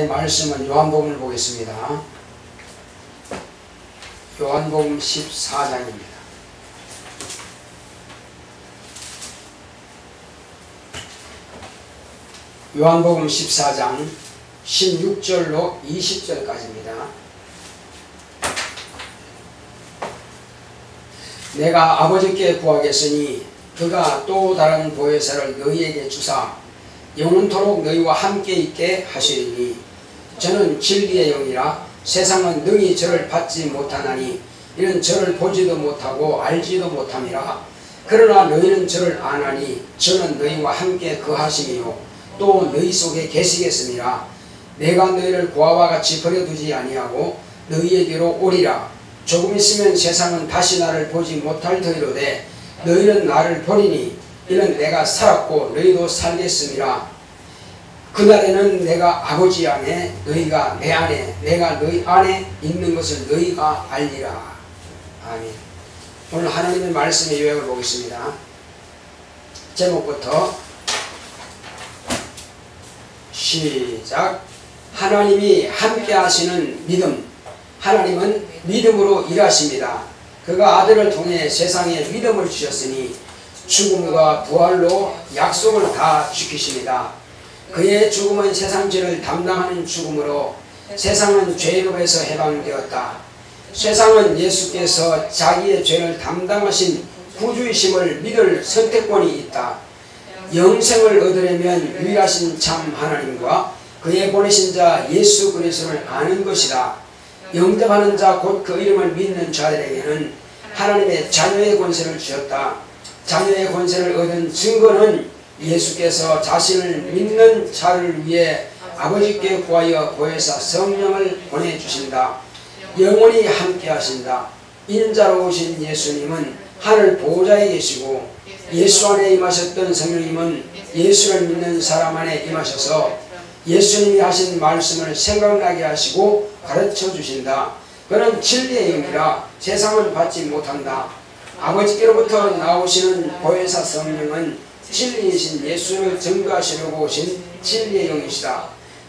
말씀은 요한복음을 보겠습니다. 요한복음 14장입니다. 요한복음 14장 16절로 20절까지입니다. 내가 아버지께 구하겠으니 그가 또 다른 보혜사를 너희에게 주사 영원토록 너희와 함께 있게 하시리니 저는 진리의 영이라 세상은 능히 저를 받지 못하나니 이는 저를 보지도 못하고 알지도 못함이라. 그러나 너희는 저를 아나니 저는 너희와 함께 거하심이요 또 너희 속에 계시겠음이라. 내가 너희를 고아와 같이 버려두지 아니하고 너희에게로 오리라. 조금 있으면 세상은 다시 나를 보지 못할 터이로되 너희는 나를 보리니 이는 내가 살았고 너희도 살겠음이라. 그날에는 내가 아버지 안에 너희가 내 안에 내가 너희 안에 있는 것을 너희가 알리라. 아멘. 오늘 하나님의 말씀의 요약을 보겠습니다. 제목부터 시작. 하나님이 함께 하시는 믿음. 하나님은 믿음으로 일하십니다. 그가 아들을 통해 세상에 믿음을 주셨으니 죽음과 부활로 약속을 다 지키십니다. 그의 죽음은 세상 죄를 담당하는 죽음으로 세상은 죄로에서 해방되었다. 세상은 예수께서 자기의 죄를 담당하신 구주이심을 믿을 선택권이 있다. 영생을 얻으려면 유일하신 참 하나님과 그의 보내신 자 예수 그리스도를 아는 것이다. 영접하는 자 곧 그 이름을 믿는 자들에게는 하나님의 자녀의 권세를 주셨다. 자녀의 권세를 얻은 증거는 예수께서 자신을 믿는 자를 위해 아버지께 구하여 보혜사 성령을 보내주신다. 영원히 함께 하신다. 인자로 오신 예수님은 하늘 보좌에 계시고 예수 안에 임하셨던 성령님은 예수를 믿는 사람 안에 임하셔서 예수님이 하신 말씀을 생각나게 하시고 가르쳐 주신다. 그는 진리의 영이라 세상은 받지 못한다. 아버지께로부터 나오시는 보혜사 성령은 진리이신 예수를 증거하시려고 오신 진리의 영이시다.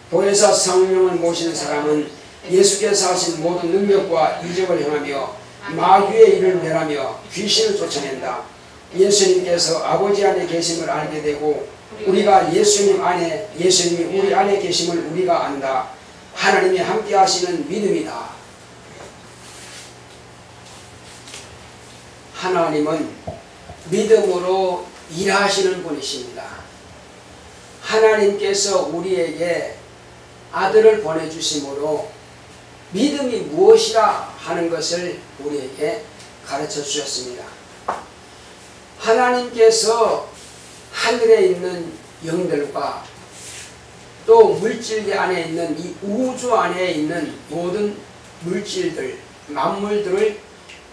보혜사 성령을 모신 사람은 예수께서 하신 모든 능력과 이적을 행하며 마귀의 일을 멸하며 귀신을 쫓아낸다. 예수님께서 아버지 안에 계심을 알게 되고 우리가 예수님이 우리 안에 계심을 우리가 안다. 하나님이 함께 하시는 믿음이다. 하나님은 믿음으로 일하시는 분이십니다. 하나님께서 우리에게 아들을 보내주심으로 믿음이 무엇이라 하는 것을 우리에게 가르쳐 주셨습니다. 하나님께서 하늘에 있는 영들과 또 물질 안에 있는 이 우주 안에 있는 모든 물질들, 만물들을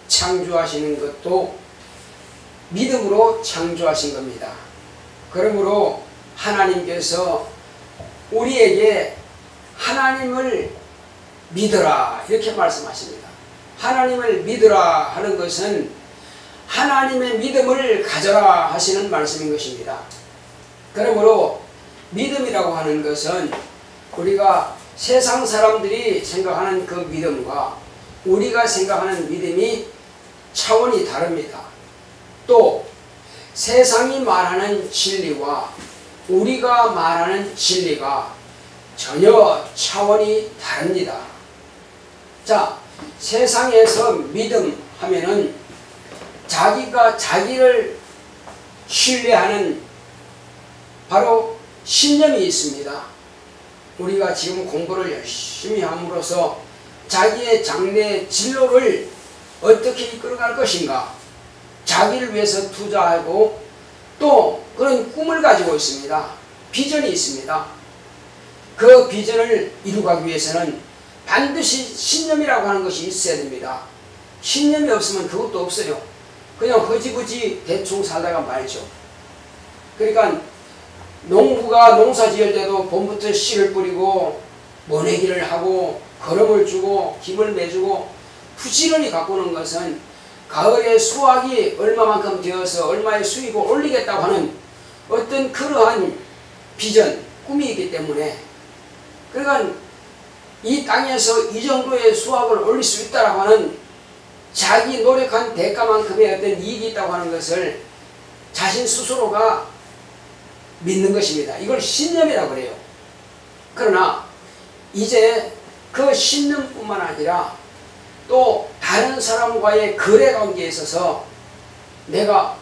창조하시는 것도 믿음으로 창조하신 겁니다. 그러므로 하나님께서 우리에게 하나님을 믿어라 이렇게 말씀하십니다. 하나님을 믿으라 하는 것은 하나님의 믿음을 가져라 하시는 말씀인 것입니다. 그러므로 믿음이라고 하는 것은 우리가 세상 사람들이 생각하는 그 믿음과 우리가 생각하는 믿음이 차원이 다릅니다. 또 세상이 말하는 진리와 우리가 말하는 진리가 전혀 차원이 다릅니다. 자, 세상에서 믿음 하면은 자기가 자기를 신뢰하는 바로 신념이 있습니다. 우리가 지금 공부를 열심히 함으로써 자기의 장래 진로를 어떻게 이끌어갈 것인가, 자기를 위해서 투자하고 또 그런 꿈을 가지고 있습니다. 비전이 있습니다. 그 비전을 이루기 위해서는 반드시 신념이라고 하는 것이 있어야 됩니다. 신념이 없으면 그것도 없어요. 그냥 허지부지 대충 살다가 말죠. 그러니까 농부가 농사 지을 때도 봄부터 씨를 뿌리고 모내기를 하고 거름을 주고 힘을 내주고 부지런히 가꾸는 것은 가을에 수확이 얼마만큼 되어서 얼마의 수익을 올리겠다고 하는 어떤 그러한 비전, 꿈이 있기 때문에 그러니까 이 땅에서 이 정도의 수확을 올릴 수 있다라고 하는 자기 노력한 대가만큼의 어떤 이익이 있다고 하는 것을 자신 스스로가 믿는 것입니다. 이걸 신념이라고 그래요. 그러나 이제 그 신념뿐만 아니라 또 다른 사람과의 거래 관계에 있어서 내가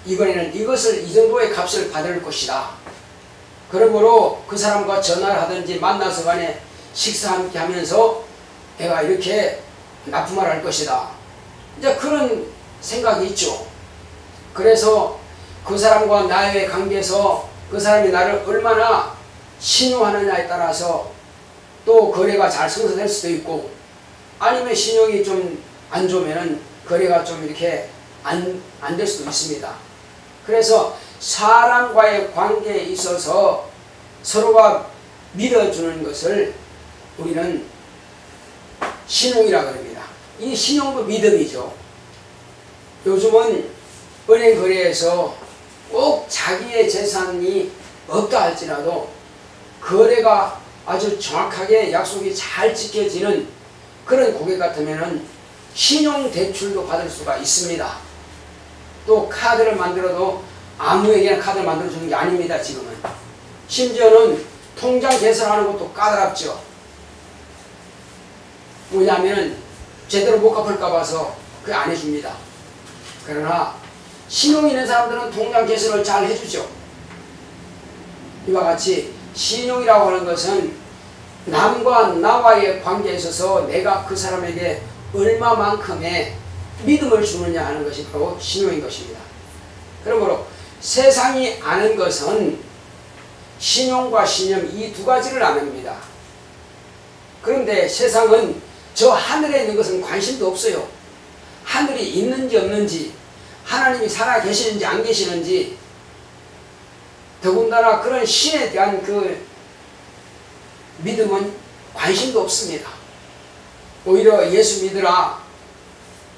이번에는 이것을 이 정도의 값을 받을 것이다. 그러므로 그 사람과 전화를 하든지 만나서 간에 식사 함께 하면서 내가 이렇게 납품을 할 것이다. 이제 그런 생각이 있죠. 그래서 그 사람과 나의 관계에서 그 사람이 나를 얼마나 신용하느냐에 따라서 또 거래가 잘 성사될 수도 있고, 아니면 신용이 좀 안 좋으면 거래가 좀 이렇게 안 될 수도 있습니다. 그래서 사람과의 관계에 있어서 서로가 믿어주는 것을 우리는 신용이라고 합니다. 이 신용도 믿음이죠. 요즘은 은행 거래에서 꼭 자기의 재산이 없다 할지라도 거래가 아주 정확하게 약속이 잘 지켜지는 그런 고객 같으면 신용대출도 받을 수가 있습니다. 또 카드를 만들어도 아무에게나 카드를 만들어주는 게 아닙니다. 지금은 심지어는 통장 계산하는 것도 까다롭죠. 왜냐하면 제대로 못 갚을까 봐서 그게 안 해줍니다. 그러나 신용 있는 사람들은 통장 계산을 잘 해주죠. 이와 같이 신용이라고 하는 것은 남과 나와의 관계에 있어서 내가 그 사람에게 얼마만큼의 믿음을 주느냐 하는 것이 바로 신용인 것입니다. 그러므로 세상이 아는 것은 신용과 신념 이 두 가지를 아닙니다. 그런데 세상은 저 하늘에 있는 것은 관심도 없어요. 하늘이 있는지 없는지, 하나님이 살아 계시는지 안 계시는지, 더군다나 그런 신에 대한 그 믿음은 관심도 없습니다. 오히려 예수 믿으라,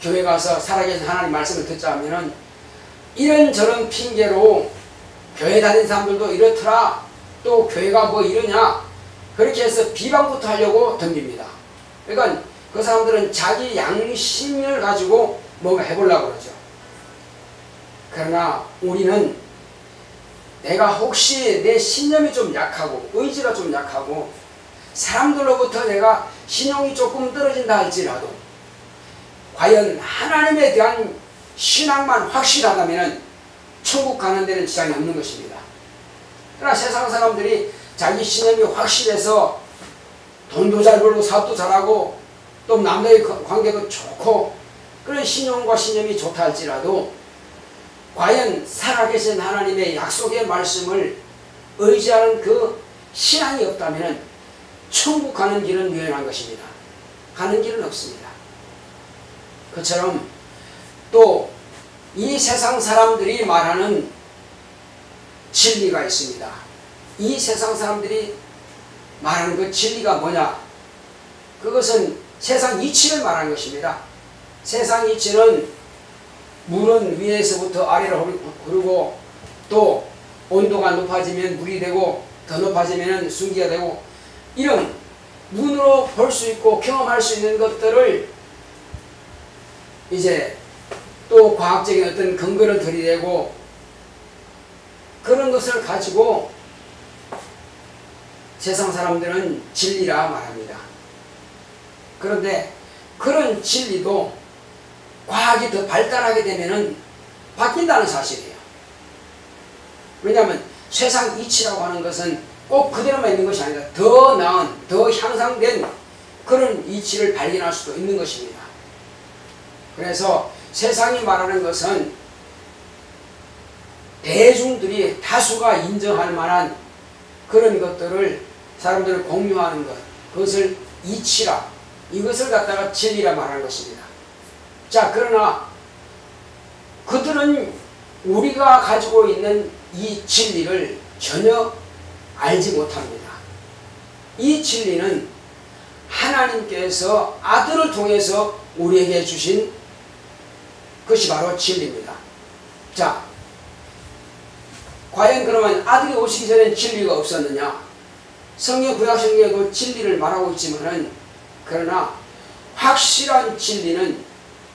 교회 가서 살아계신 하나님 말씀을 듣자 하면은 이런저런 핑계로 교회 다니는 사람들도 이렇더라, 또 교회가 뭐 이러냐, 그렇게 해서 비방부터 하려고 덤빕니다. 그러니까 그 사람들은 자기 양심을 가지고 뭔가 해보려고 그러죠. 그러나 우리는 내가 혹시 내 신념이 좀 약하고 의지가 좀 약하고 사람들로부터 내가 신용이 조금 떨어진다 할지라도 과연 하나님에 대한 신앙만 확실하다면 천국 가는 데는 지장이 없는 것입니다. 그러나 세상 사람들이 자기 신념이 확실해서 돈도 잘 벌고 사업도 잘하고 또 남녀의 관계도 좋고 그런 신용과 신념이 좋다 할지라도 과연 살아계신 하나님의 약속의 말씀을 의지하는 그 신앙이 없다면 천국 가는 길은 미련한 것입니다. 가는 길은 없습니다. 그처럼 또 이 세상 사람들이 말하는 진리가 있습니다. 이 세상 사람들이 말하는 그 진리가 뭐냐? 그것은 세상 이치를 말하는 것입니다. 세상 이치는 물은 위에서부터 아래로 흐르고 또 온도가 높아지면 물이 되고 더 높아지면 순기가 되고 이런 눈으로 볼 수 있고 경험할 수 있는 것들을 이제 또 과학적인 어떤 근거를 들이대고 그런 것을 가지고 세상 사람들은 진리라 말합니다. 그런데 그런 진리도 과학이 더 발달하게 되면은 바뀐다는 사실이에요. 왜냐하면 세상 이치라고 하는 것은 꼭 그대로만 있는 것이 아니라 더 나은, 더 향상된 그런 이치를 발견할 수도 있는 것입니다. 그래서 세상이 말하는 것은 대중들이 다수가 인정할 만한 그런 것들을 사람들을 공유하는 것, 그것을 이치라, 이것을 갖다가 진리라 말하는 것입니다. 자, 그러나 그들은 우리가 가지고 있는 이 진리를 전혀 알지 못합니다. 이 진리는 하나님께서 아들을 통해서 우리에게 주신 것이 바로 진리입니다. 자, 과연 그러면 아들이 오시기 전엔 진리가 없었느냐? 성경 구약성경에도 진리를 말하고 있지만은 그러나 확실한 진리는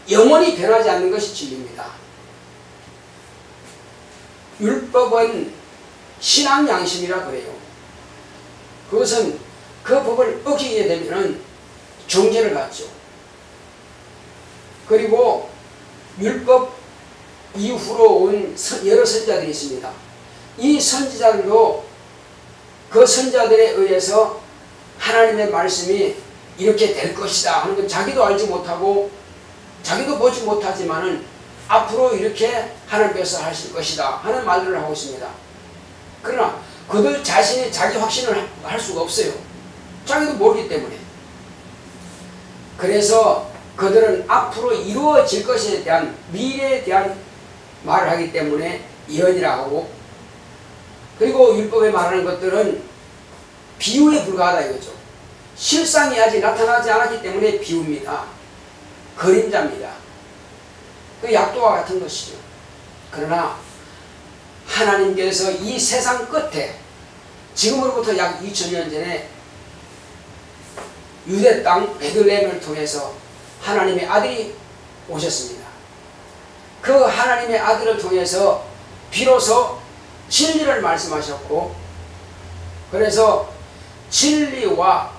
영원히 변하지 않는 것이 진리입니다. 율법은 신앙 양심이라 그래요. 그것은 그 법을 어기게 되면은 정죄를 받죠. 그리고 율법 이후로 온 여러 선지자들이 있습니다. 이 선지자들도 그 선지자들에 의해서 하나님의 말씀이 이렇게 될 것이다 하는 건 자기도 알지 못하고 자기도 보지 못하지만은 앞으로 이렇게 하나님께서 하실 것이다 하는 말들을 하고 있습니다. 그러나 그들 자신이 자기 확신을 할 수가 없어요. 자기도 모르기 때문에. 그래서 그들은 앞으로 이루어질 것에 대한 미래에 대한 말을 하기 때문에 예언이라고 하고, 그리고 율법에 말하는 것들은 비유에 불과하다 이거죠. 실상이 아직 나타나지 않았기 때문에 비유입니다. 그림자입니다. 그 약도와 같은 것이죠. 그러나 하나님께서 이 세상 끝에 지금으로부터 약 2000년 전에 유대 땅 베들레헴을 통해서 하나님의 아들이 오셨습니다. 그 하나님의 아들을 통해서 비로소 진리를 말씀하셨고, 그래서 진리와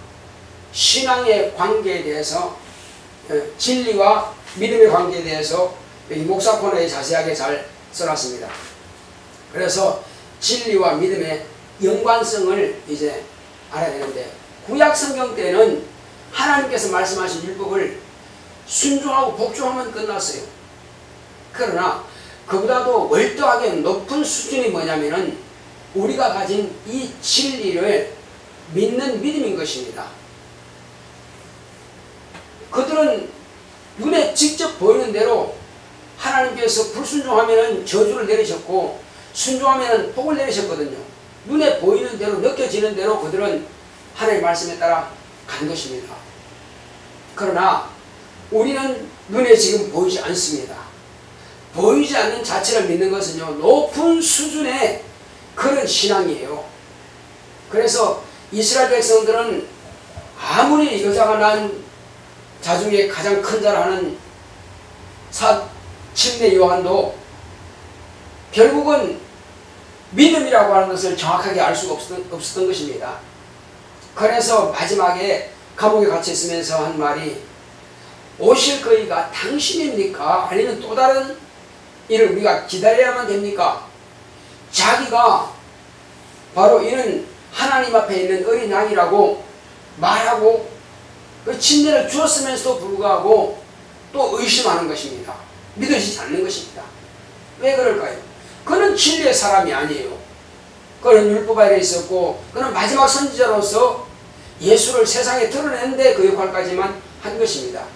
신앙의 관계에 대해서, 진리와 믿음의 관계에 대해서 여기 목사 코너에 자세하게 잘 써놨습니다. 그래서 진리와 믿음의 연관성을 이제 알아야 되는데, 구약 성경 때는 하나님께서 말씀하신 율법을 순종하고 복종하면 끝났어요. 그러나 그보다도 월등하게 높은 수준이 뭐냐면은 우리가 가진 이 진리를 믿는 믿음인 것입니다. 그들은 눈에 직접 보이는 대로 하나님께서 불순종하면 저주를 내리셨고 순종하면 복을 내리셨거든요. 눈에 보이는 대로 느껴지는 대로 그들은 하나님의 말씀에 따라 간 것입니다. 그러나 우리는 눈에 지금 보이지 않습니다. 보이지 않는 자체를 믿는 것은요, 높은 수준의 그런 신앙이에요. 그래서 이스라엘 백성들은 아무리 여자가 난 자 중에 가장 큰 자라 하는 침례 요한도 결국은 믿음이라고 하는 것을 정확하게 알 수가 없었던 것입니다. 그래서 마지막에 감옥에 갇혀 있으면서 한 말이, 오실 그이가 당신입니까? 아니면 또 다른 이를 우리가 기다려야만 됩니까? 자기가 바로 이는 하나님 앞에 있는 어린 양이라고 말하고 그 침례를 주었으면서도 불구하고 또 의심하는 것입니다. 믿어지지 않는 것입니다. 왜 그럴까요? 그는 진리의 사람이 아니에요. 그는 율법 아래 있었고 그는 마지막 선지자로서 예수를 세상에 드러냈는데 그 역할까지만 한 것입니다.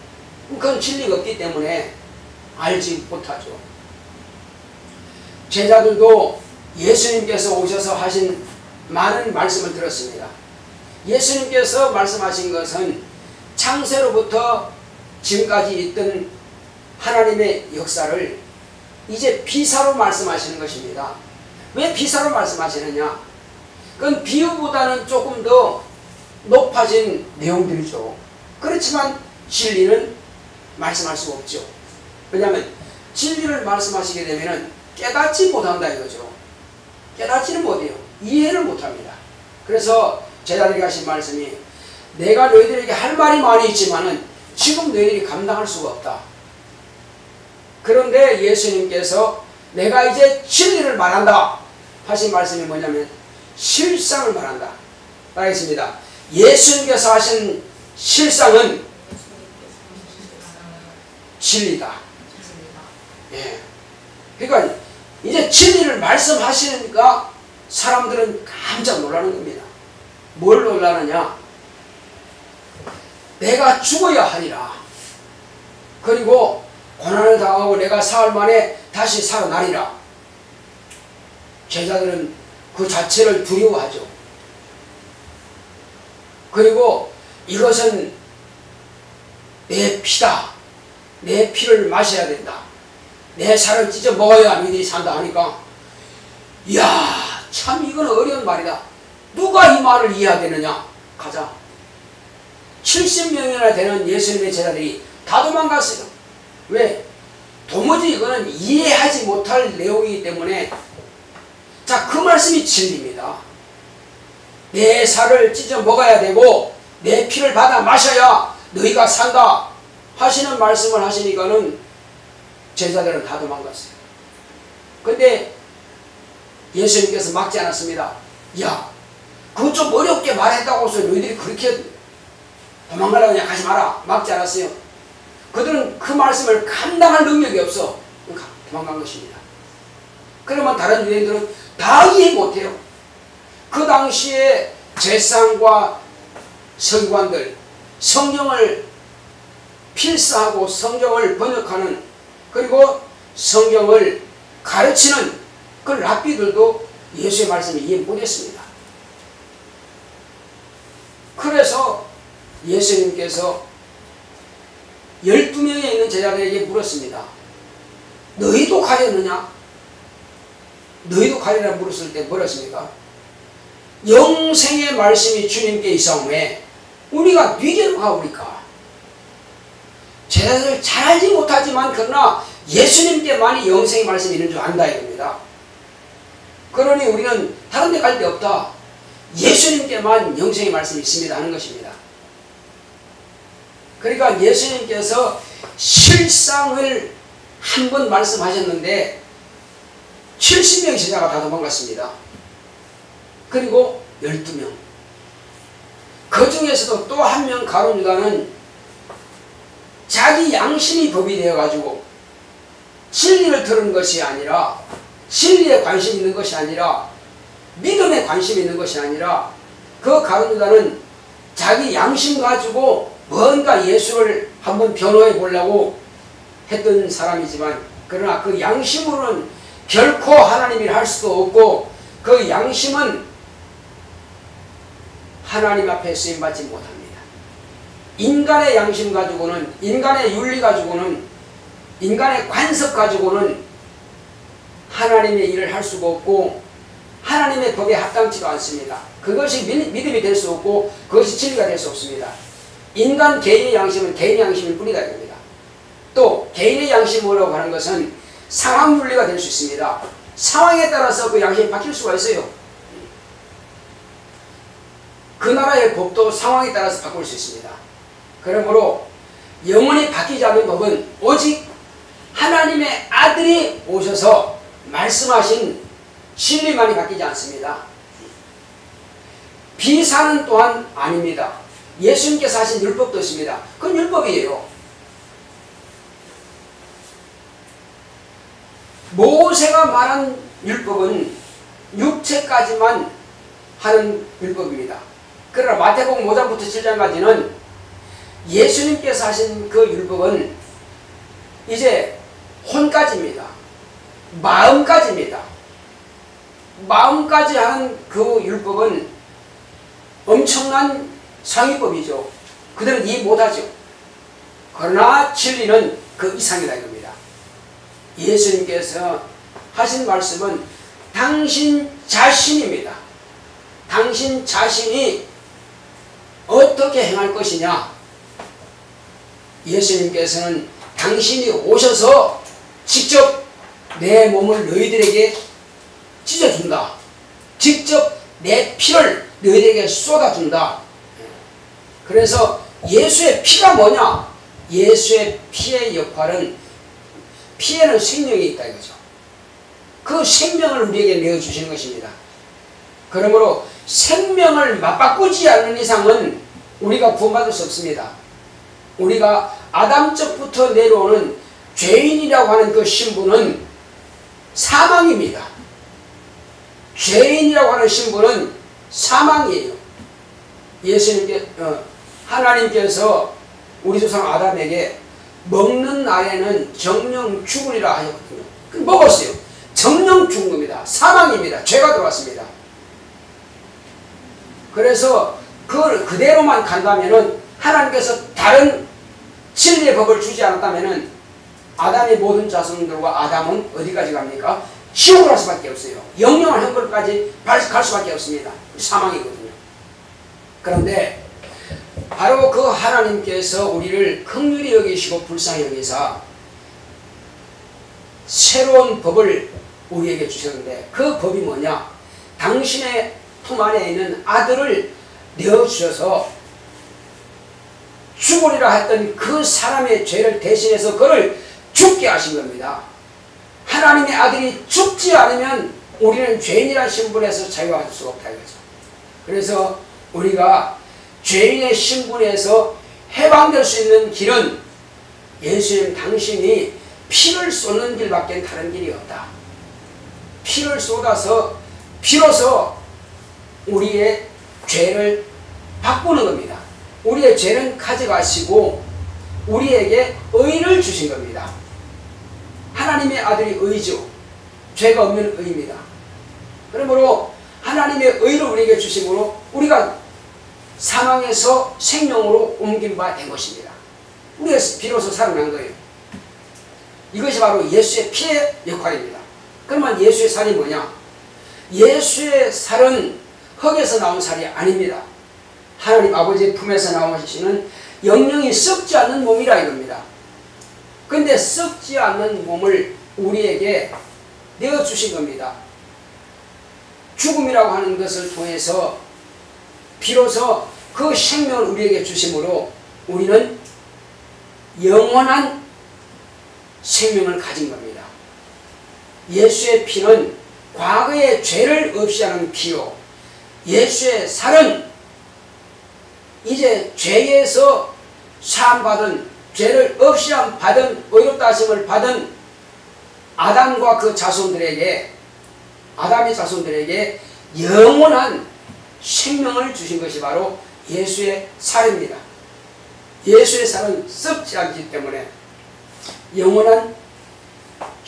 그건 진리가 없기 때문에 알지 못하죠. 제자들도 예수님께서 오셔서 하신 많은 말씀을 들었습니다. 예수님께서 말씀하신 것은 창세로부터 지금까지 있던 하나님의 역사를 이제 비사로 말씀하시는 것입니다. 왜 비사로 말씀하시느냐? 그건 비유보다는 조금 더 높아진 내용들이죠. 그렇지만 진리는 말씀할 수가 없죠. 왜냐하면 진리를 말씀하시게 되면 깨닫지 못한다 이거죠. 깨닫지는 못해요. 이해를 못합니다. 그래서 제자들에게 하신 말씀이, 내가 너희들에게 할 말이 많이 있지만은 지금 너희들이 감당할 수가 없다. 그런데 예수님께서 내가 이제 진리를 말한다 하신 말씀이 뭐냐면 실상을 말한다. 알겠습니다. 예수님께서 하신 실상은 진리다. 예. 그러니까 이제 진리를 말씀하시니까 사람들은 깜짝 놀라는 겁니다. 뭘 놀라느냐? 내가 죽어야 하리라. 그리고 고난을 당하고 내가 사흘 만에 다시 살아나리라. 제자들은 그 자체를 두려워하죠. 그리고 이것은 내 피다. 내 피를 마셔야 된다. 내 살을 찢어 먹어야 너희들이 산다 하니까, 이야, 참 이건 어려운 말이다. 누가 이 말을 이해하겠느냐? 가자. 70명이나 되는 예수님의 제자들이 다 도망갔어요. 왜? 도무지 이거는 이해하지 못할 내용이기 때문에. 자, 그 말씀이 진리입니다. 내 살을 찢어 먹어야 되고 내 피를 받아 마셔야 너희가 산다 하시는 말씀을 하시니까는 제자들은 다 도망갔어요. 근데 예수님께서 막지 않았습니다. 야, 그거 좀 어렵게 말했다고 해서 너희들이 그렇게 도망가려고 그냥 가지 마라. 막지 않았어요. 그들은 그 말씀을 감당할 능력이 없어 도망간 것입니다. 그러면 다른 유대인들은 다 이해 못해요. 그 당시에 제사장과 서기관들, 성경을 필사하고 성경을 번역하는, 그리고 성경을 가르치는 그 랍비들도 예수의 말씀을 이해 못했습니다. 그래서 예수님께서 12명에 있는 제자들에게 물었습니다. 너희도 가려느냐? 너희도 가리라 물었을 때 뭐라 했습니까? 영생의 말씀이 주님께 있사오매 우리가 네게로 가오리까? 제자들 잘 알지 못하지만 그러나 예수님께만이 영생의 말씀이 있는 줄 안다 이겁니다. 그러니 우리는 다른 데 갈 데 없다. 예수님께만 영생의 말씀이 있습니다 하는 것입니다. 그러니까 예수님께서 실상을 한 번 말씀하셨는데 70명의 제자가 다 도망갔습니다. 그리고 12명. 그 중에서도 또 한 명 가룟 유다는 자기 양심이 법이 되어가지고 진리를 들은 것이 아니라, 진리에 관심 있는 것이 아니라, 믿음에 관심 있는 것이 아니라, 그 가룟 유다는 자기 양심 가지고 뭔가 예수를 한번 변호해 보려고 했던 사람이지만, 그러나 그 양심으로는 결코 하나님이 할 수도 없고, 그 양심은 하나님 앞에 쓰임받지 못합니다. 인간의 양심 가지고는, 인간의 윤리 가지고는, 인간의 관습 가지고는 하나님의 일을 할 수가 없고 하나님의 법에 합당치도 않습니다. 그것이 믿음이 될 수 없고 그것이 진리가 될 수 없습니다. 인간 개인의 양심은 개인의 양심일 뿐이다 이겁니다. 또 개인의 양심이라고 하는 것은 상황 윤리가 될 수 있습니다. 상황에 따라서 그 양심이 바뀔 수가 있어요. 그 나라의 법도 상황에 따라서 바꿀 수 있습니다. 그러므로 영원히 바뀌지 않는 법은 오직 하나님의 아들이 오셔서 말씀하신 진리만이 바뀌지 않습니다. 비사는 또한 아닙니다. 예수님께서 하신 율법도 있습니다. 그건 율법이에요. 모세가 말한 율법은 육체까지만 하는 율법입니다. 그러나 마태복음 5장부터 7장까지는 예수님께서 하신 그 율법은 이제 혼까지입니다. 마음까지입니다. 마음까지 하는 그 율법은 엄청난 상위법이죠. 그들은 이해 못하죠. 그러나 진리는 그 이상이다 이겁니다. 예수님께서 하신 말씀은 당신 자신입니다. 당신 자신이 어떻게 행할 것이냐. 예수님께서는 당신이 오셔서 직접 내 몸을 너희들에게 찢어준다. 직접 내 피를 너희들에게 쏟아준다. 그래서 예수의 피가 뭐냐? 예수의 피의 역할은, 피에는 생명이 있다 이거죠. 그 생명을 우리에게 내어주시는 것입니다. 그러므로 생명을 맞바꾸지 않는 이상은 우리가 구원받을 수 없습니다. 우리가 아담적부터 내려오는 죄인이라고 하는 그 신분은 사망입니다. 죄인이라고 하는 신분은 사망이에요. 하나님께서 우리 조상 아담에게 먹는 날에는 정령 죽으리라 하셨거든요. 먹었어요. 정령 죽은 겁니다. 사망입니다. 죄가 들어왔습니다. 그래서 그대로만 간다면은, 하나님께서 다른 진리의 법을 주지 않았다면은 아담의 모든 자손들과 아담은 어디까지 갑니까? 지옥을 갈 수밖에 없어요. 영영한 형벌까지 갈 수밖에 없습니다. 사망이거든요. 그런데 바로 그 하나님께서 우리를 긍휼히 여기시고 불쌍히 여기사 새로운 법을 우리에게 주셨는데, 그 법이 뭐냐? 당신의 품 안에 있는 아들을 내어주셔서 죽으리라 했던 그 사람의 죄를 대신해서 그를 죽게 하신 겁니다. 하나님의 아들이 죽지 않으면 우리는 죄인이라는 신분에서 자유할 수가 없다 이거죠. 그래서 우리가 죄인의 신분에서 해방될 수 있는 길은 예수님 당신이 피를 쏟는 길밖에 다른 길이 없다. 피를 쏟아서 비로소 우리의 죄를 바꾸는 겁니다. 우리의 죄는 가져가시고 우리에게 의를 주신 겁니다. 하나님의 아들이 의죠. 죄가 없는 의입니다. 그러므로 하나님의 의를 우리에게 주심으로 우리가 사망에서 생명으로 옮긴 바 된 것입니다. 우리가 비로소 살아난 거예요. 이것이 바로 예수의 피의 역할입니다. 그러면 예수의 살이 뭐냐? 예수의 살은 흙에서 나온 살이 아닙니다. 하나님 아버지의 품에서 나오시는 영영이 썩지 않는 몸이라 이겁니다. 그런데 썩지 않는 몸을 우리에게 내어주신 겁니다. 죽음이라고 하는 것을 통해서 비로소 그 생명을 우리에게 주심으로 우리는 영원한 생명을 가진 겁니다. 예수의 피는 과거의 죄를 없이 하는 피요, 예수의 살은 이제 죄에서 사함받은, 죄를 없이 받은, 의롭다 하심을 받은 아담과 그 자손들에게, 아담의 자손들에게 영원한 생명을 주신 것이 바로 예수의 살입니다. 예수의 살은 썩지 않기 때문에 영원한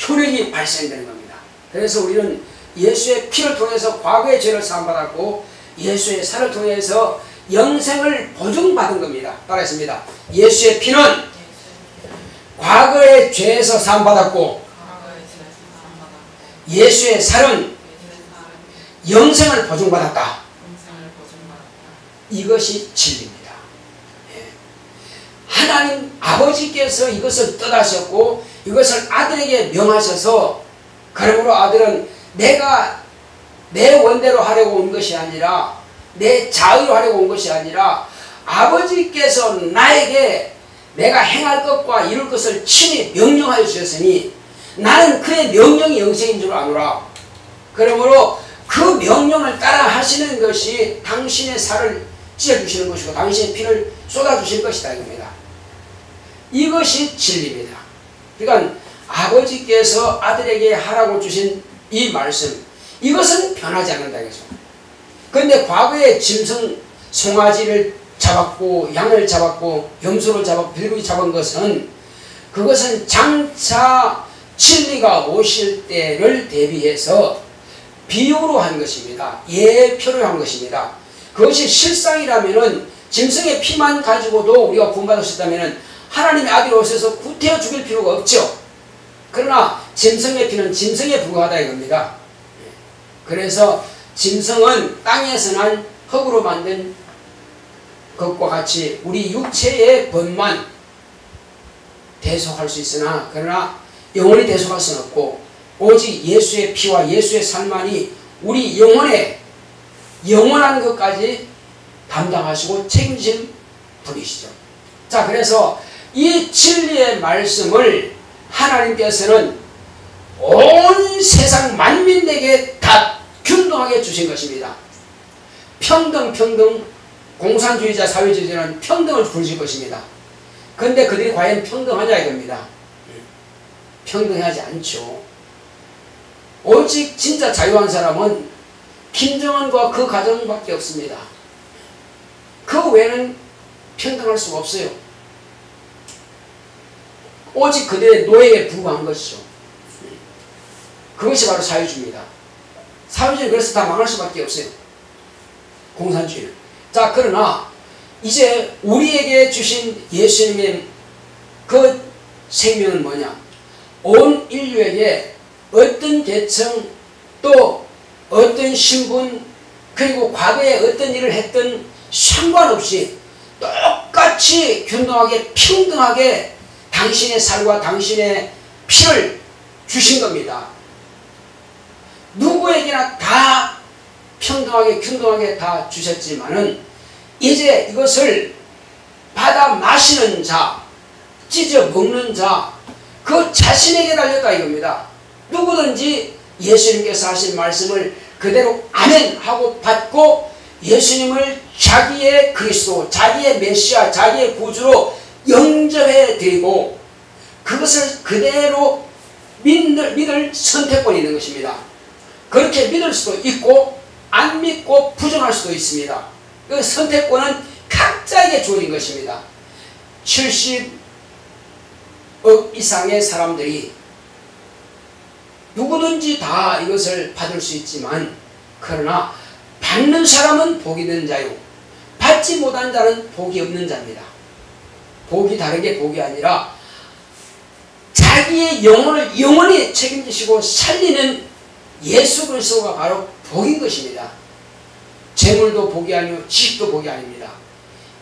효력이 발생되는 겁니다. 그래서 우리는 예수의 피를 통해서 과거의 죄를 사함받았고 예수의 살을 통해서 영생을 보증받은 겁니다. 따라했습니다. 예수의 피는 과거의 죄에서 사함받았고 예수의 살은 영생을 보증받았다. 이것이 진리입니다. 하나님 아버지께서 이것을 뜻하셨고 이것을 아들에게 명하셔서, 그러므로 아들은 내가 내 원대로 하려고 온 것이 아니라, 내 자의로 하려고 온 것이 아니라 아버지께서 나에게 내가 행할 것과 이룰 것을 친히 명령하여 주셨으니 나는 그의 명령이 영생인 줄 아노라. 그러므로 그 명령을 따라 하시는 것이 당신의 살을 찢어주시는 것이고 당신의 피를 쏟아주실 것이다 이겁니다. 이것이 진리입니다. 그러니까 아버지께서 아들에게 하라고 주신 이 말씀, 이것은 변하지 않는다 이거죠. 그런데 과거에 짐승 송아지를 잡았고 양을 잡았고 염소를 잡았고 빌고기 잡은 것은, 그것은 장차 진리가 오실 때를 대비해서 비유로 한 것입니다. 예표로 한 것입니다. 그것이 실상이라면은 짐승의 피만 가지고도 우리가 구원받을 수 있다면은 하나님의 아들이 오셔서 구태여 죽일 필요가 없죠. 그러나 짐승의 피는 짐승에 불과하다 이겁니다. 그래서 짐승은 땅에서 난 흙으로 만든 것과 같이 우리 육체의 법만 대속할 수 있으나, 그러나 영원히 대속할 수는 없고 오직 예수의 피와 예수의 살만이 우리 영원한 것까지 담당하시고 책임진 분이시죠. 자, 그래서 이 진리의 말씀을 하나님께서는 온 세상 만민에게 다 균등하게 주신 것입니다. 평등, 공산주의자, 사회주의자는 평등을 부르실 것입니다. 그런데 그들이 과연 평등하냐 이겁니다. 평등하지 않죠. 오직 진짜 자유한 사람은 김정은과 그 가정밖에 없습니다. 그 외에는 평등할 수가 없어요. 오직 그들의 노예에 불과한 것이죠. 그것이 바로 사회주의입니다. 사회주의는 그래서 다 망할 수밖에 없어요. 공산주의는. 자, 그러나 이제 우리에게 주신 예수님의 그 생명은 뭐냐? 온 인류에게 어떤 계층 또 어떤 신분 그리고 과거에 어떤 일을 했던 상관없이 똑같이 균등하게 평등하게 당신의 살과 당신의 피를 주신 겁니다. 누구에게나 다 평등하게 균등하게 다 주셨지만은 이제 이것을 받아 마시는 자, 찢어 먹는 자, 그 자신에게 달렸다 이겁니다. 누구든지 예수님께서 하신 말씀을 그대로 아멘 하고 받고 예수님을 자기의 그리스도, 자기의 메시아, 자기의 구주로 영접해 드리고 그것을 그대로 믿을 선택권이 있는 것입니다. 그렇게 믿을 수도 있고 안 믿고 부정할 수도 있습니다. 그 선택권은 각자에게 주어진 것입니다. 70억 이상의 사람들이 누구든지 다 이것을 받을 수 있지만 그러나 받는 사람은 복이 있는 자요 받지 못한 자는 복이 없는 자입니다. 복이 다른 게 복이 아니라 자기의 영혼을 영원히 책임지시고 살리는 예수 그리스도가 바로 복인 것입니다. 재물도 복이 아니고 지식도 복이 아닙니다.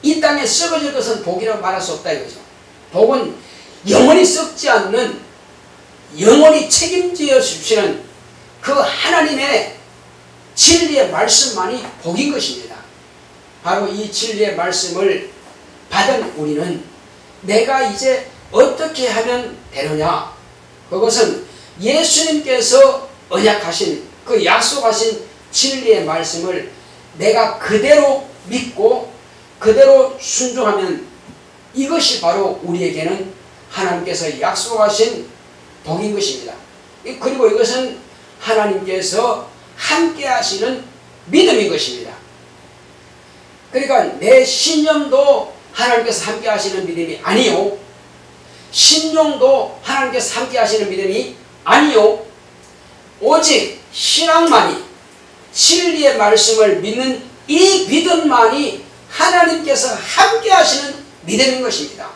이 땅에 썩어질 것은 복이라고 말할 수 없다 이거죠. 복은 영원히 썩지 않는 영원히 책임져 주시는 그 하나님의 진리의 말씀만이 복인 것입니다. 바로 이 진리의 말씀을 받은 우리는 내가 이제 어떻게 하면 되느냐, 그것은 예수님께서 언약하신 그 약속하신 진리의 말씀을 내가 그대로 믿고 그대로 순종하면 이것이 바로 우리에게는 하나님께서 약속하신 복인 것입니다. 그리고 이것은 하나님께서 함께 하시는 믿음인 것입니다. 그러니까 내 신념도 하나님께서 함께 하시는 믿음이 아니요, 신용도 하나님께서 함께 하시는 믿음이 아니요, 오직 신앙만이, 진리의 말씀을 믿는 이 믿음만이 하나님께서 함께 하시는 믿음인 것입니다.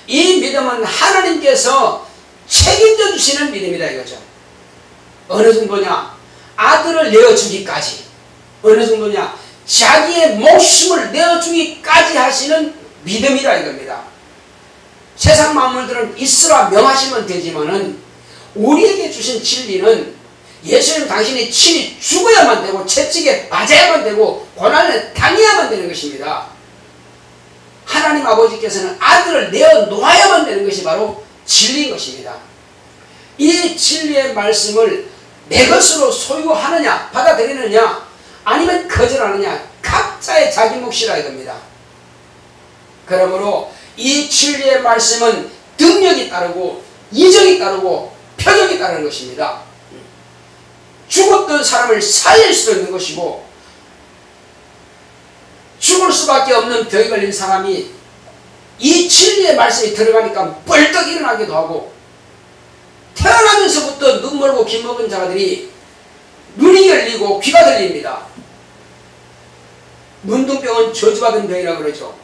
이 믿음은 하나님께서 책임져 주시는 믿음이다 이거죠. 어느 정도냐? 아들을 내어주기까지. 어느 정도냐? 자기의 목숨을 내어주기까지 하시는 믿음이라 이겁니다. 세상 만물들은 있으라 명하시면 되지만은 우리에게 주신 진리는 예수님 당신이 친히 죽어야만 되고 채찍에 맞아야만 되고 고난을 당해야만 되는 것입니다. 하나님 아버지께서는 아들을 내어놓아야만 되는 것이 바로 진리인 것입니다. 이 진리의 말씀을 내 것으로 소유하느냐 받아들이느냐 아니면 거절하느냐 각자의 자기 몫이라 이겁니다. 그러므로 이 진리의 말씀은 능력이 따르고 이적이 따르고 표적이 따르는 것입니다. 죽었던 사람을 살릴 수도 있는 것이고 죽을 수밖에 없는 병이 걸린 사람이 이 진리의 말씀이 들어가니까 벌떡 일어나기도 하고 태어나면서부터 눈 멀고 귀 먹은 자들이 눈이 열리고 귀가 들립니다. 문둥병은 저주받은 병이라고 그러죠.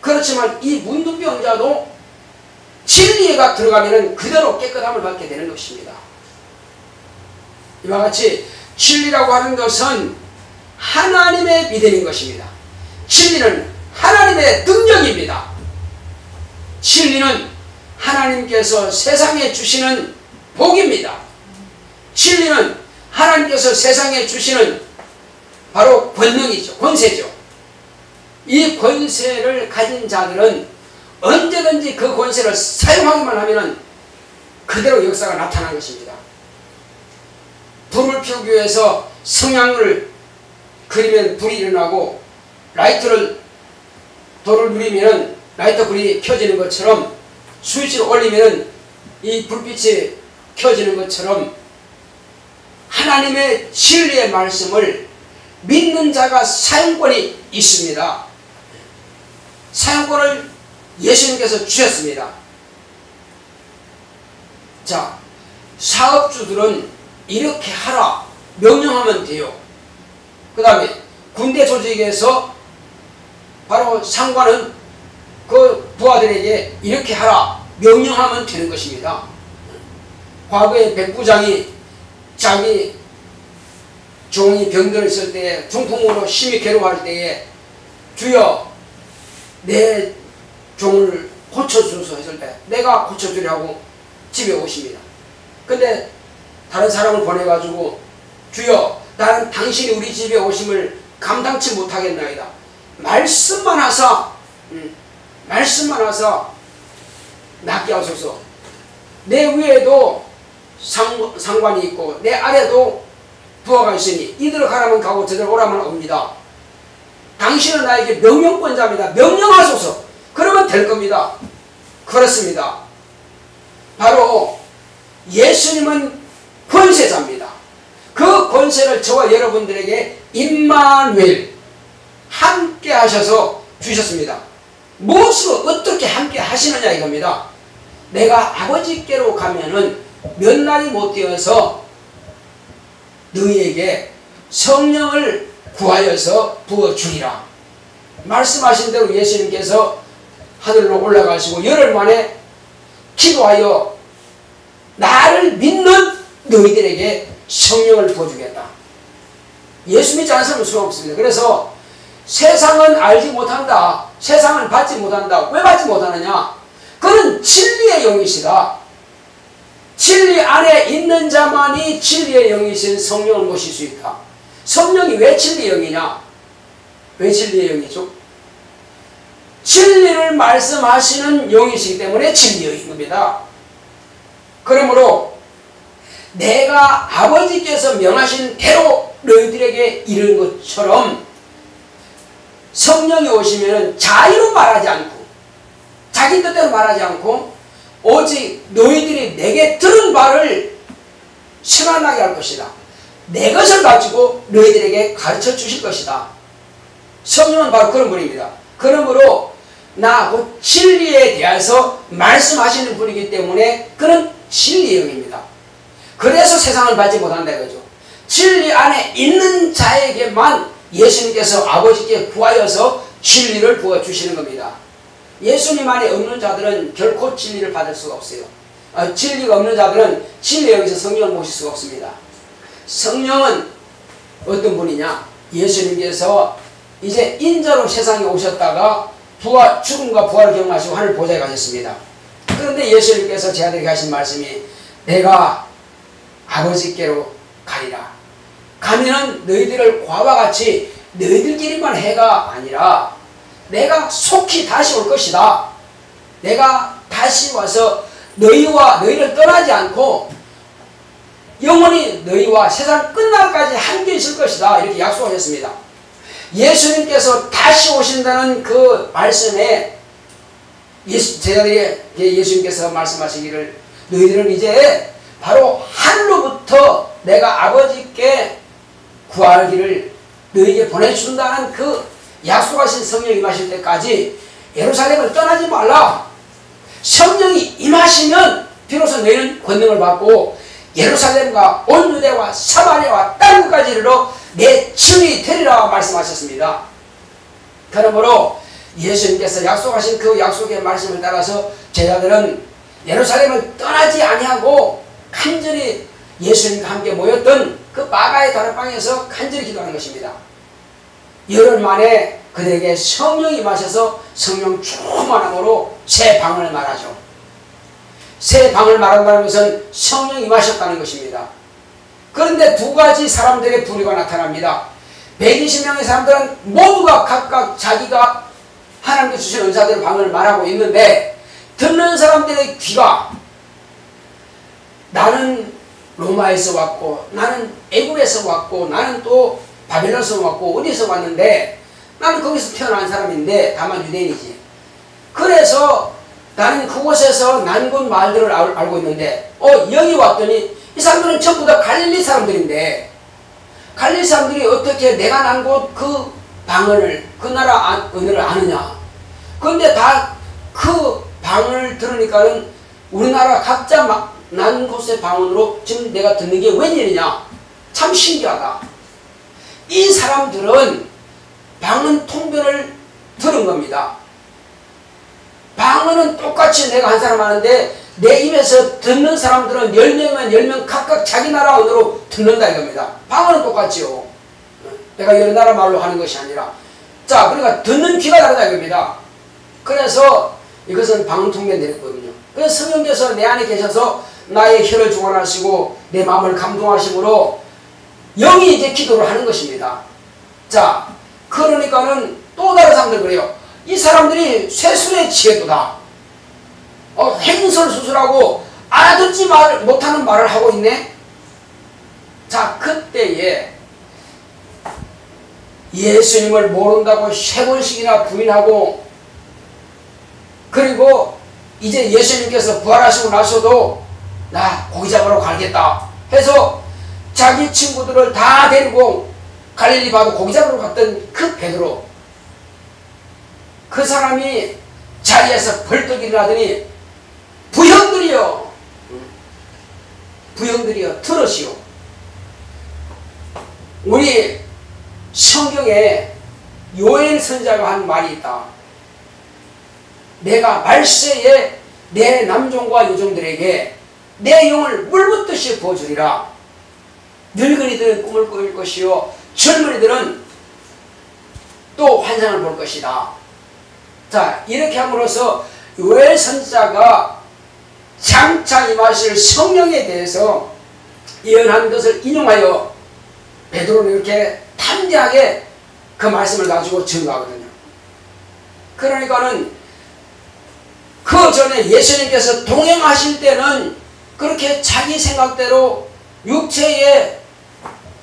그렇지만 이 문둥병자도 진리가 들어가면 그대로 깨끗함을 받게 되는 것입니다. 이와 같이 진리라고 하는 것은 하나님의 믿음인 것입니다. 진리는 하나님의 능력입니다. 진리는 하나님께서 세상에 주시는 복입니다. 진리는 하나님께서 세상에 주시는 바로 권능이죠. 권세죠. 이 권세를 가진 자들은 언제든지 그 권세를 사용하기만 하면 그대로 역사가 나타난 것입니다. 불을 피우기 위해서 성냥을 그리면 불이 일어나고 돌을 누리면 라이터 불이 켜지는 것처럼 스위치를 올리면 이 불빛이 켜지는 것처럼 하나님의 진리의 말씀을 믿는 자가 사용권이 있습니다. 사용권을 예수님께서 주셨습니다. 자, 사업주들은 이렇게 하라 명령하면 돼요. 그 다음에 군대 조직에서 바로 상관은 그 부하들에게 이렇게 하라 명령하면 되는 것입니다. 과거에 백부장이 자기 종이 병들어 있을 때에 중풍으로 심히 괴로워할 때에 주여 내 종을 고쳐주소서 했을 때 내가 고쳐주려고 집에 오십니다. 근데 다른 사람을 보내가지고 주여 나는 당신이 우리 집에 오심을 감당치 못하겠나이다. 말씀만 하사 낫게 하소서. 내 위에도 상관이 있고 내 아래도 부하가 있으니 이들을 가라면 가고 저들을 오라면 옵니다. 당신은 나에게 명령권자입니다. 명령하소서. 그러면 될 겁니다. 그렇습니다. 바로 예수님은 권세자입니다. 그 권세를 저와 여러분들에게 임마누엘 함께 하셔서 주셨습니다. 무엇으로 어떻게 함께 하시느냐 이겁니다. 내가 아버지께로 가면은 몇 날이 못 되어서 너희에게 성령을 구하여서 부어주리라. 말씀하신 대로 예수님께서 하늘로 올라가시고 열흘 만에 기도하여 나를 믿는 너희들에게 성령을 부어주겠다. 예수 믿지 않은 사람은 소용없습니다. 그래서 세상은 알지 못한다. 세상은 받지 못한다. 왜 받지 못하느냐? 그는 진리의 영이시다. 진리 안에 있는 자만이 진리의 영이신 성령을 모실 수 있다. 성령이 왜 진리의 영이냐? 왜 진리의 영이죠? 진리를 말씀하시는 영이시기 때문에 진리의 영입니다. 그러므로 내가 아버지께서 명하신 대로 너희들에게 이른 것처럼 성령이 오시면 자유로 말하지 않고 자기 뜻대로 말하지 않고 오직 너희들이 내게 들은 바를 실현하게 할 것이다. 내 것을 가지고 너희들에게 가르쳐 주실 것이다. 성령은 바로 그런 분입니다. 그러므로 나하고 진리에 대해서 말씀하시는 분이기 때문에 그는 진리의 영입니다. 그래서 세상을 받지 못한다 이거죠. 진리 안에 있는 자에게만 예수님께서 아버지께 구하여서 진리를 부어주시는 겁니다. 예수님 안에 없는 자들은 결코 진리를 받을 수가 없어요. 진리가 없는 자들은 진리에 여기서 성령을 모실 수가 없습니다. 성령은 어떤 분이냐? 예수님께서 이제 인자로 세상에 오셨다가 죽음과 부활을 경험하시고 하늘 보좌에 가셨습니다. 그런데 예수님께서 제자들에게 하신 말씀이 내가 아버지께로 가리라. 가면은 너희들을 과와 같이 너희들끼리만 해가 아니라 내가 속히 다시 올 것이다. 내가 다시 와서 너희를 떠나지 않고 영원히 너희와 세상 끝날까지 함께 있을 것이다. 이렇게 약속하셨습니다. 예수님께서 다시 오신다는 그 말씀에 제자들에게 예수님께서 말씀하시기를 너희들은 이제 바로 하늘로부터 내가 아버지께 구하기를 너희에게 보내준다는 그 약속하신 성령이 임하실 때까지 예루살렘을 떠나지 말라. 성령이 임하시면 비로소 너희는 권능을 받고 예루살렘과 온 유대와 사마리아와 땅끝까지 이르러 내 증인이 되리라 말씀하셨습니다. 그러므로 예수님께서 약속하신 그 약속의 말씀을 따라서 제자들은 예루살렘을 떠나지 아니하고 간절히 예수님과 함께 모였던 그 마가의 다락방에서 간절히 기도하는 것입니다. 열흘 만에 그들에게 성령이 임하셔서 성령 충만함으로 새 방을 말하죠. 새 방을 말한다는 것은 성령이 임하셨다는 것입니다. 그런데 두 가지 사람들의 부류가 나타납니다. 120명의 사람들은 모두가 각각 자기가 하나님께서 주신 은사대로 방을 말하고 있는데 듣는 사람들의 귀가 나는 로마에서 왔고 나는 애굽에서 왔고 나는 또 바벨론에서 왔고 어디서 왔는데 나는 거기서 태어난 사람인데 다만 유대인이지. 그래서 나는 그곳에서 난 곳 말들을 알고 있는데 여기 왔더니 이 사람들은 전부 다 갈릴리 사람들인데 갈릴리 사람들이 어떻게 내가 난 곳 그 방언을 그 나라 언어를 아느냐. 그런데 다 그 방언을 들으니까는 우리나라 각자 난 곳의 방언으로 지금 내가 듣는 게 웬일이냐. 참 신기하다. 이 사람들은 방언 통변을 들은 겁니다. 방언은 똑같이 내가 한 사람 하는데 내 입에서 듣는 사람들은 10명이면 10명 각각 자기 나라 언어로 듣는다 이겁니다. 방언은 똑같지요. 내가 여러 나라 말로 하는 것이 아니라. 자, 그러니까 듣는 귀가 다르다 이겁니다. 그래서 이것은 방언통변 내렸거든요. 그래서 성령께서 내 안에 계셔서 나의 혀를 주관하시고 내 마음을 감동하심으로 영이 이제 기도를 하는 것입니다. 자, 그러니까는 또 다른 사람들 그래요. 이 사람들이 쇠술에 취했도다. 횡설수설하고 알아듣지 못하는 말을 하고 있네. 자, 그때에 예수님을 모른다고 3번씩이나 부인하고, 그리고 이제 예수님께서 부활하시고 나서도 나 고기 잡으러 가겠다 해서 자기 친구들을 다 데리고 갈릴리 바다 고기 잡으러 갔던 그 베드로, 그 사람이 자리에서 벌떡 일어나더니 부형들이여 들으시오. 우리 성경에 요엘 선지자가 한 말이 있다. 내가 말세에 내 남종과 여종들에게 내 영을 물붓듯이 부어주리라. 늙은이들은 꿈을 꿀 것이요 젊은이들은 또 환상을 볼 것이다. 자, 이렇게 함으로써 요엘 선지자가 장차 임하실 성령에 대해서 예언한 것을 인용하여 베드로는 이렇게 담대하게 그 말씀을 가지고 증거하거든요. 그러니까는 그 전에 예수님께서 동행하실 때는 그렇게 자기 생각대로 육체의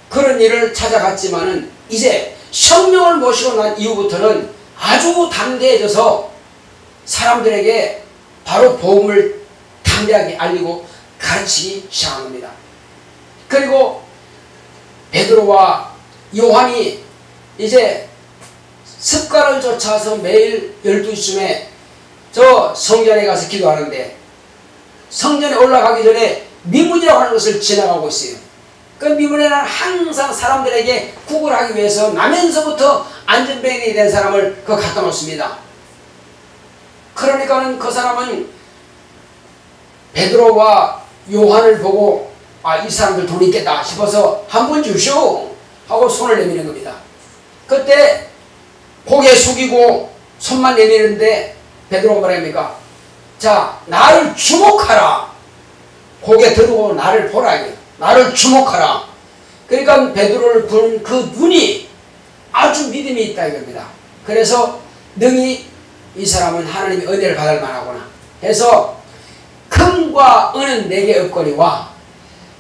그런 일을 찾아갔지만은 이제 성령을 모시고 난 이후부터는 아주 담대해져서 사람들에게 바로 복음을 담대하게 알리고 가르치기 시작한 겁니다. 그리고 베드로와 요한이 이제 습관을 쫓아서 매일 12시쯤에 저 성전에 가서 기도하는데, 성전에 올라가기 전에 미문이라고 하는 것을 지나가고 있어요. 그 미문에는 항상 사람들에게 구걸하기 위해서 나면서부터 안전뱅이 된 사람을 갖다 놓습니다. 그러니까는 그 사람은 베드로와 요한을 보고 이 사람들 돈 있겠다 싶어서 한 번 주시오 하고 손을 내미는 겁니다. 그때 고개 숙이고 손만 내미는데 베드로가 뭐라 합니까? 자, 나를 주목하라. 고개 들고 나를 보라. 나를 주목하라. 그러니까 베드로를 보는 그 눈이 아주 믿음이 있다 이겁니다. 그래서 능히 이 사람은 하나님의 은혜를 받을 만하구나 해서 금과 은은 내게 없거니와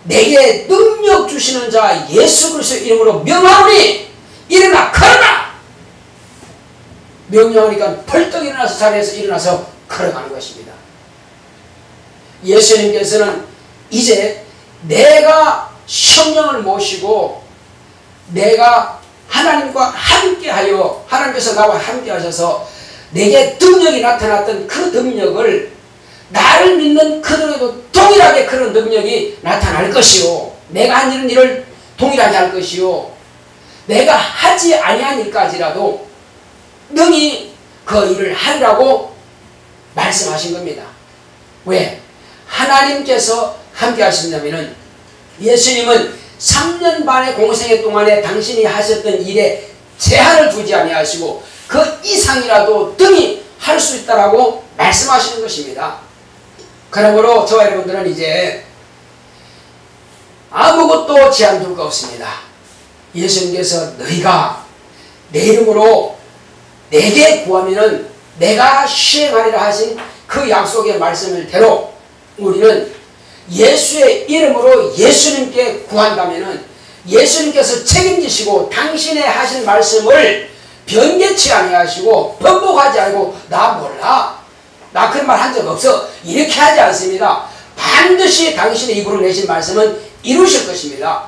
내게 능력 주시는 자 예수 그리스도의 이름으로 명하오니 일어나 걸어라. 명령하니까 벌떡 일어나서 자리에서 일어나서 걸어가는 것입니다. 예수님께서는 이제 내가 성령을 모시고 내가 하나님과 함께하여 하나님께서 나와 함께 하셔서 내게 능력이 나타났던 그 능력을 나를 믿는 그들에도 동일하게 그런 능력이 나타날 것이요, 내가 한 일을 동일하게 할 것이요, 내가 하지 아니한 일까지라도 능히 그 일을 하리라고 말씀하신 겁니다. 왜? 하나님께서 함께 하신다면은 예수님은 3년 반의 공생애 동안에 당신이 하셨던 일에 제한을 두지 아니하시고 그 이상이라도 등이 할 수 있다라고 말씀하시는 것입니다. 그러므로 저와 여러분들은 이제 아무것도 제한 둘 거 없습니다. 예수님께서 너희가 내 이름으로 내게 구하면은 내가 시행하리라 하신 그 약속의 말씀을 대로 우리는 예수의 이름으로 예수님께 구한다면은 예수님께서 책임지시고 당신의 하신 말씀을 변개치 아니하시고 번복하지 않고 나 몰라, 나 그런 말 한 적 없어, 이렇게 하지 않습니다. 반드시 당신의 입으로 내신 말씀은 이루실 것입니다.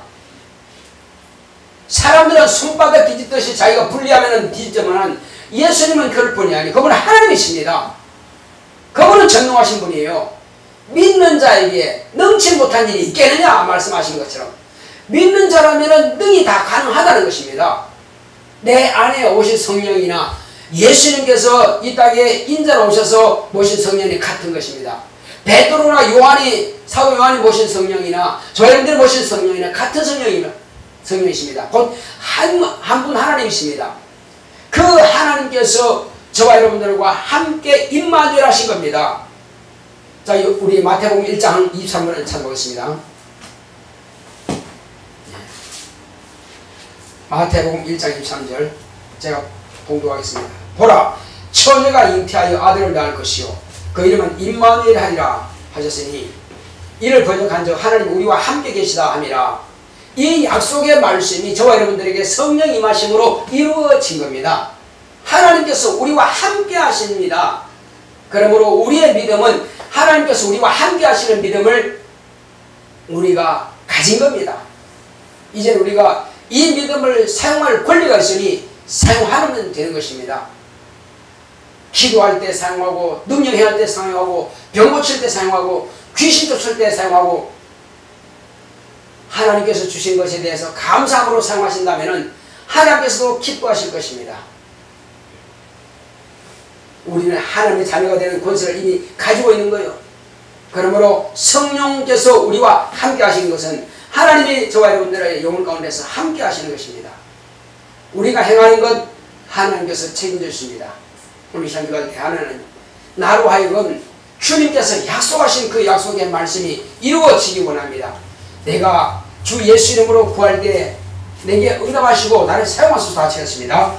사람들은 손바닥 뒤집듯이 자기가 불리하면 뒤집지만 예수님은 그럴 뿐이 아니에요. 그분은 하나님이십니다. 그분은 전능하신 분이에요. 믿는 자에게 능치 못한 일이 있겠느냐 말씀하신 것처럼 믿는 자라면 능히 다 가능하다는 것입니다. 내 안에 오신 성령이나 예수님께서 이 땅에 인자로 오셔서 모신 성령이 같은 것입니다. 베드로나 사도 요한이 모신 성령이나 저희들이 모신 성령이나 같은 성령이십니다. 곧 한 분 하나님이십니다. 그 하나님께서 저와 여러분들과 함께 임마누엘 하신 겁니다. 자, 우리 마태복음 1장 23절을 찾아보겠습니다. 마태복음 1장 23절 제가 봉독하겠습니다. 보라, 처녀가 잉태하여 아들을 낳을 것이요 그 이름은 임마누엘 하리라 하셨으니 이를 번역한즉 하나님 우리와 함께 계시다 함이라. 이 약속의 말씀이 저와 여러분들에게 성령 임하심으로 이루어진 겁니다. 하나님께서 우리와 함께 하십니다. 그러므로 우리의 믿음은 하나님께서 우리와 함께 하시는 믿음을 우리가 가진 겁니다. 이제 우리가 이 믿음을 사용할 권리가 있으니 사용하면 되는 것입니다. 기도할 때 사용하고, 능력행할 때 사용하고, 병 고칠 때 사용하고, 귀신 쫓을 때 사용하고, 하나님께서 주신 것에 대해서 감사함으로 사용하신다면 하나님께서도 기뻐하실 것입니다. 우리는 하나님의 자녀가 되는 권세를 이미 가지고 있는 거예요. 그러므로 성령께서 우리와 함께 하시는 것은 하나님이 저와 여러분들의 영혼 가운데서 함께 하시는 것입니다. 우리가 행하는 것 하나님께서 책임지십니다. 오늘 이 시간 기도할 때 하나님, 나로 하여금 주님께서 약속하신 그 약속의 말씀이 이루어지기 원합니다. 내가 주 예수 이름으로 구할 때 내게 응답하시고 나를 사용하소서 하시겠습니다.